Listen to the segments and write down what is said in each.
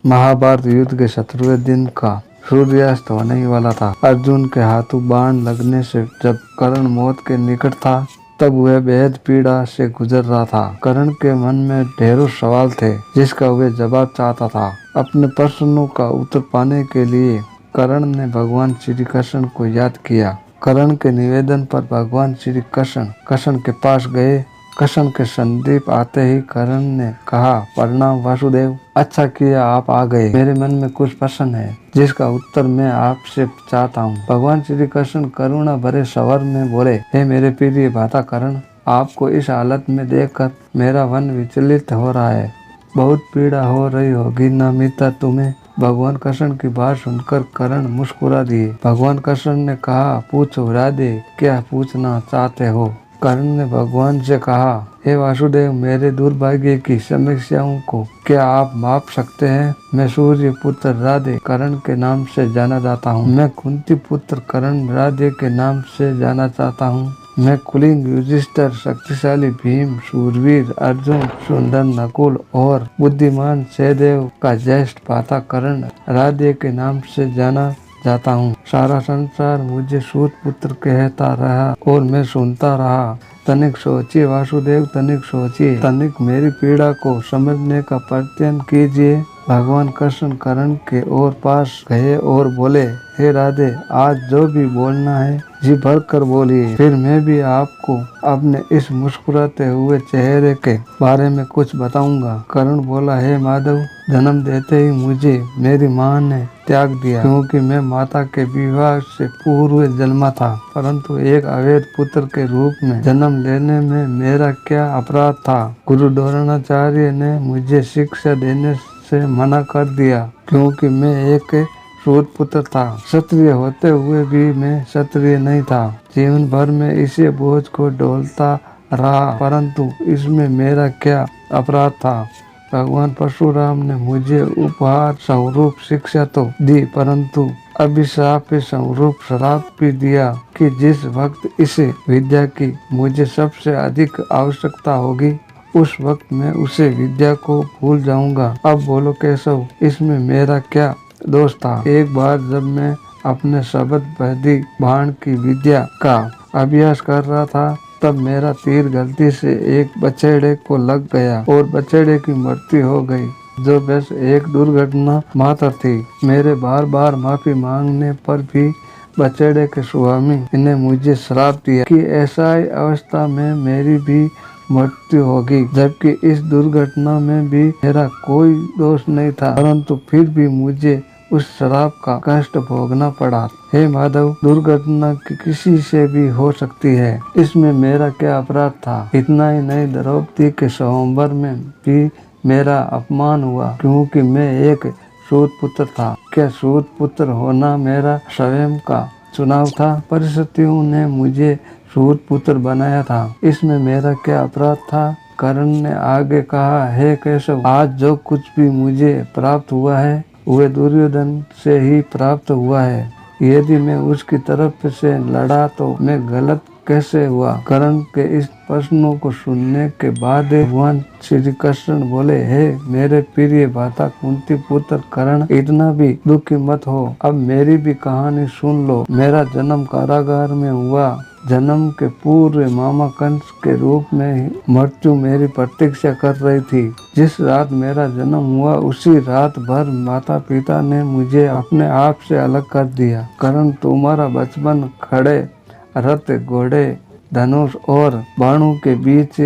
महाभारत युद्ध के 17वें दिन का सूर्यास्त होने ही वाला था। अर्जुन के हाथों बाण लगने से जब कर्ण मौत के निकट था तब वह बेहद पीड़ा से गुजर रहा था। कर्ण के मन में ढेरों सवाल थे जिसका वह जवाब चाहता था। अपने प्रश्नों का उत्तर पाने के लिए कर्ण ने भगवान श्री कृष्ण को याद किया। कर्ण के निवेदन पर भगवान श्री कृष्ण के पास गए। कृष्ण के संदीप आते ही कर्ण ने कहा, प्रणाम वासुदेव, अच्छा किया आप आ गए। मेरे मन में कुछ प्रश्न है जिसका उत्तर मैं आपसे चाहता हूँ। भगवान श्री कृष्ण करुणा भरे स्वर में बोले, हे मेरे प्रिय भ्राता कर्ण, आपको इस हालत में देखकर मेरा मन विचलित हो रहा है। बहुत पीड़ा हो रही होगी न मित्रता तुम्हें। भगवान कृष्ण की बात सुनकर कर्ण मुस्कुरा दिए। भगवान कृष्ण ने कहा, पूछो राधे, क्या पूछना चाहते हो। कर्ण ने भगवान से कहा, हे वासुदेव, मेरे दुर्भाग्य की समस्याओं को क्या आप माप सकते हैं। मैं सूर्य पुत्र राधे कर्ण के नाम से जाना जाता हूँ। मैं कुंती पुत्र कर्ण राधे के नाम से जाना चाहता हूँ। मैं कुलिंग युधिष्ठिर, शक्तिशाली भीम, शूरवीर अर्जुन, सुंदर नकुल और बुद्धिमान सहदेव का ज्येष्ठ भ्राता कर्ण राधे के नाम से जाना जाता हूँ। सारा संसार मुझे सूत पुत्र कहता रहा और मैं सुनता रहा। तनिक सोचिए वासुदेव, तनिक सोचिए, तनिक मेरी पीड़ा को समझने का प्रयत्न कीजिए। भगवान कृष्ण कर्ण के और पास गए और बोले, हे राधे, आज जो भी बोलना है जी भर कर बोलिए, फिर मैं भी आपको अपने इस मुस्कुराते हुए चेहरे के बारे में कुछ बताऊंगा। कर्ण बोला, हे माधव, जन्म देते ही मुझे मेरी माँ ने त्याग दिया क्योंकि मैं माता के विवाह से पूर्व जन्मा था, परंतु एक अवैध पुत्र के रूप में जन्म लेने में मेरा क्या अपराध था। गुरु द्रोणाचार्य ने मुझे शिक्षा देने से मना कर दिया क्योंकि मैं एक सूत पुत्र था। क्षत्रिय होते हुए भी मैं क्षत्रिय नहीं था। जीवन भर में इसी बोझ को ढोलता रहा, परंतु इसमें मेरा क्या अपराध था। भगवान परशुराम ने मुझे उपहार स्वरूप शिक्षा तो दी, परंतु अभिशाप स्वरूप श्राप भी दिया कि जिस वक्त इस विद्या की मुझे सबसे अधिक आवश्यकता होगी उस वक्त मैं उसे विद्या को भूल जाऊंगा। अब बोलो केशव, इसमें मेरा क्या दोष था। एक बार जब मैं अपने शब्द भेदी बाण की विद्या का अभ्यास कर रहा था तब मेरा तीर गलती से एक बछड़े को लग गया और बछड़े की मृत्यु हो गई, जो बस एक दुर्घटना मात्र थी। मेरे बार बार माफी मांगने पर भी बछड़े के स्वामी ने मुझे श्राप दिया कि ऐसा ही अवस्था में मेरी भी मृत्यु होगी, जबकि इस दुर्घटना में भी मेरा कोई दोष नहीं था, परंतु फिर भी मुझे उस श्राप का कष्ट भोगना पड़ा। हे माधव, दुर्घटना किसी से भी हो सकती है, इसमें मेरा क्या अपराध था। इतना ही नहीं, द्रौपदी के स्वयंवर में भी मेरा अपमान हुआ क्योंकि मैं एक सूत पुत्र था। क्या सूत पुत्र होना मेरा स्वयं का चुनाव था। परिस्थितियों ने मुझे सूत पुत्र बनाया था, इसमें मेरा क्या अपराध था। कर्ण ने आगे कहा, हे केशव, आज जो कुछ भी मुझे प्राप्त हुआ है वह दुर्योधन से ही प्राप्त हुआ है। यदि मैं उसकी तरफ से लड़ा तो मैं गलत कैसे हुआ। कर्ण के इस प्रश्नों को सुनने के बाद भगवान श्री कृष्ण बोले, हे मेरे प्रिय भ्राता कुंती पुत्र कर्ण, इतना भी दुखी मत हो। अब मेरी भी कहानी सुन लो। मेरा जन्म कारागार में हुआ। जन्म के पूर्व मामा कंस के रूप में मृत्यु मेरी प्रतीक्षा कर रही थी। जिस रात मेरा जन्म हुआ उसी रात भर माता पिता ने मुझे अपने आप से अलग कर दिया। कर्ण, तुम्हारा बचपन खड़े रथ, घोड़े, धनुष और बाणों के बीच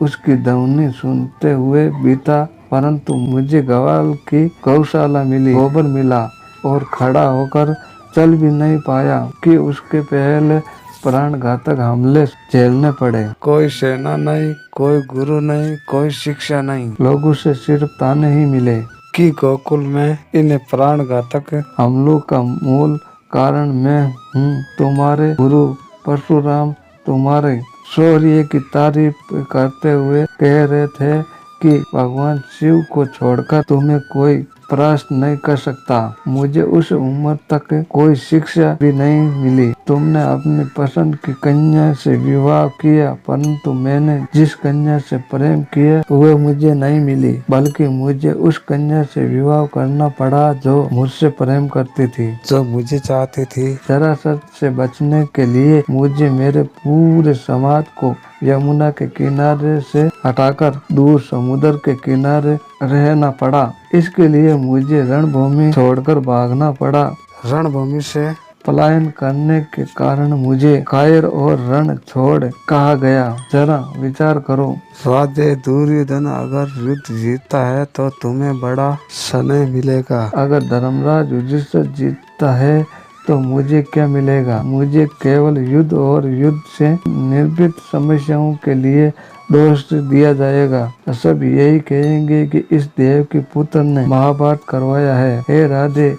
उसकी ध्वनि सुनते हुए बीता, परंतु मुझे ग्वाल की गौशाला मिली, गोबर मिला और खड़ा होकर चल भी नहीं पाया कि उसके पहले प्राण घातक हमले झेलने पड़े। कोई सेना नहीं, कोई गुरु नहीं, कोई शिक्षा नहीं, लोगों से सिर्फ ताने ही मिले कि गोकुल में इन प्राण घातक हमलों का मूल कारण मैं हूँ। तुम्हारे गुरु परशुराम तुम्हारे शौर्य की तारीफ करते हुए कह रहे थे कि भगवान शिव को छोड़कर तुम्हें कोई परास्त नहीं कर सकता। मुझे उस उम्र तक कोई शिक्षा भी नहीं मिली। तुमने अपनी पसंद की कन्या से विवाह किया, परंतु मैंने जिस कन्या से प्रेम किया वह मुझे नहीं मिली, बल्कि मुझे उस कन्या से विवाह करना पड़ा जो मुझसे प्रेम करती थी, जो मुझे चाहती थी। जरासंध से बचने के लिए मुझे मेरे पूरे समाज को यमुना के किनारे से हटाकर दूर समुद्र के किनारे रहना पड़ा। इसके लिए मुझे रणभूमि छोड़कर भागना पड़ा। रणभूमि से पलायन करने के कारण मुझे कायर और रण छोड़ कहा गया। जरा विचार करो राधे, दुर्योधन अगर युद्ध जीतता है तो तुम्हें बड़ा स्नेह मिलेगा। अगर धर्मराज युधिष्ठिर जीतता है तो मुझे क्या मिलेगा? मुझे केवल युद्ध और युद्ध से निर्मित समस्याओं के लिए दोष दिया जाएगा। सब यही कहेंगे कि इस देव के पुत्र ने महाभारत करवाया है। हे राधे,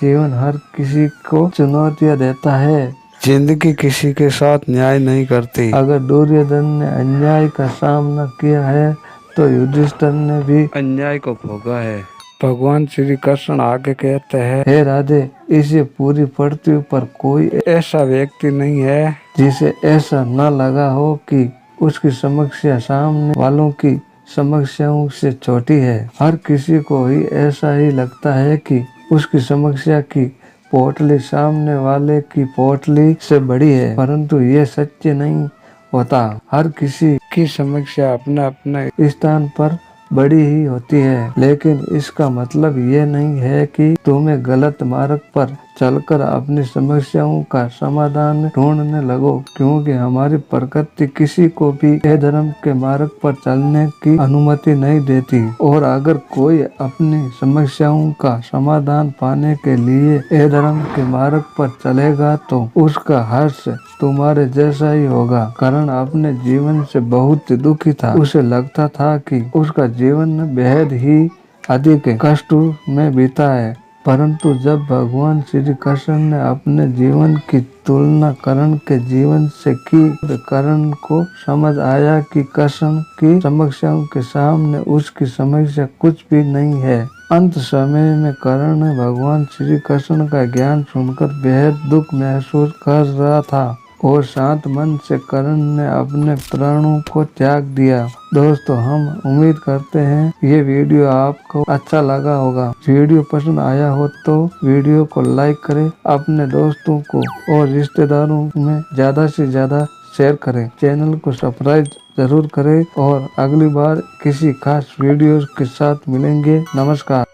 जीवन हर किसी को चुनौतियाँ देता है। जिंदगी किसी के साथ न्याय नहीं करती। अगर दुर्योधन ने अन्याय का सामना किया है तो युधिष्ठिर ने भी अन्याय को भोगा है। भगवान श्री कृष्ण आगे कहते हैं, हे राधे, इसे पूरी पृथ्वी पर कोई ऐसा व्यक्ति नहीं है जिसे ऐसा न लगा हो कि उसकी समस्या सामने वालों की समस्याओं से छोटी है। हर किसी को ही ऐसा ही लगता है कि उसकी समस्या की पोटली सामने वाले की पोटली से बड़ी है, परंतु ये सत्य नहीं होता। हर किसी की समस्या अपना अपना स्थान पर बड़ी ही होती है, लेकिन इसका मतलब ये नहीं है कि तुम्हें गलत मार्ग पर चलकर अपनी समस्याओं का समाधान ढूंढने लगो, क्योंकि हमारी प्रकृति किसी को भी अधर्म के मार्ग पर चलने की अनुमति नहीं देती। और अगर कोई अपनी समस्याओं का समाधान पाने के लिए अधर्म के मार्ग पर चलेगा तो उसका हर्ष तुम्हारे जैसा ही होगा। कर्ण अपने जीवन से बहुत दुखी था। उसे लगता था कि उसका जीवन बेहद ही अधिक कष्ट में बीता है, परंतु जब भगवान श्री कृष्ण ने अपने जीवन की तुलना कर्ण के जीवन से की, कर्ण को समझ आया कि कृष्ण की समस्याओं के सामने उसकी समस्या कुछ भी नहीं है। अंत समय में कर्ण ने भगवान श्री कृष्ण का ज्ञान सुनकर बेहद दुख महसूस कर रहा था और शांत मन से कर्ण ने अपने प्राणों को त्याग दिया। दोस्तों, हम उम्मीद करते हैं ये वीडियो आपको अच्छा लगा होगा। वीडियो पसंद आया हो तो वीडियो को लाइक करें, अपने दोस्तों को और रिश्तेदारों में ज्यादा से ज्यादा शेयर करें। चैनल को सब्सक्राइब जरूर करें और अगली बार किसी खास वीडियो के साथ मिलेंगे। नमस्कार।